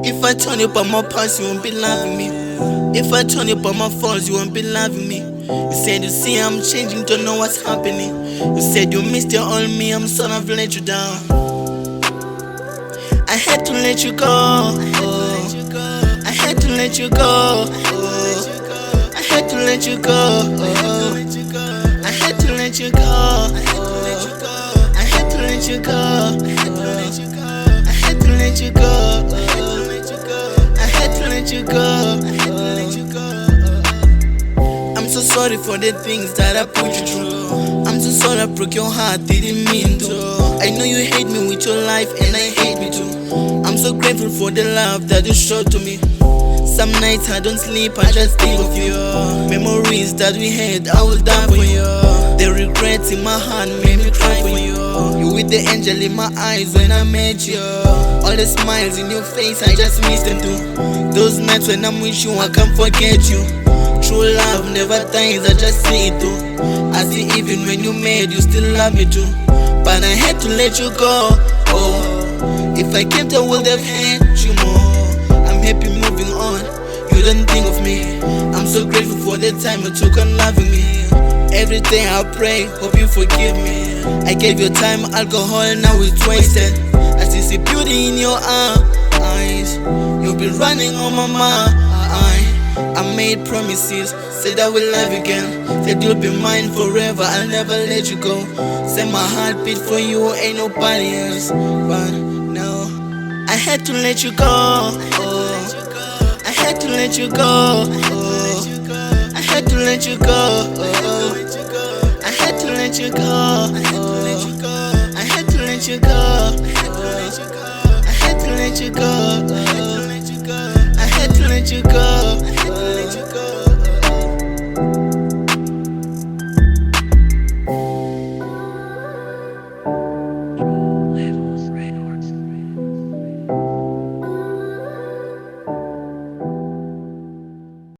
If I turn up on my past, you won't be loving me. If I turn up on my faults, you won't be loving me. You said you see I'm changing, don't know what's happening. You said you missed your old me, I'm sorry I've let you down. I had to let you go. I had to let you go. I had to let you go. I had to let you go. I had to let you go. I had to let you go. I had to let you go. I had to let you go. I'm so sorry for the things that I put you through. I'm so sorry I broke your heart, didn't mean to. I know you hate me with your life and I hate me too. I'm so grateful for the love that you showed to me. Some nights I don't sleep, I just think of you. Memories that we had, I will die for you. The regrets in my heart made me cry for you. You with the angel in my eyes when I met you. All the smiles in your face, I just miss them too. Those nights when I'm with you, I can't forget you. True love never dies, I just see it too. I see even when you mad, you still love me too. But I had to let you go. If I kept, I would have had you more. I'm happy moving on, you don't think of me. I'm so grateful for the time you took on loving me. Every day I pray, hope you forgive me. I gave your time alcohol, now it's wasted. I still see beauty in your eyes. You've been running on my mind. I made promises, said I will love you again. Said you'll be mine forever, I'll never let you go. Said my heart beat for you, ain't nobody else. But no, I had to let you go. I had to let you go. I had to let you go. I had to let you go. I had to let you go. I had to let you go.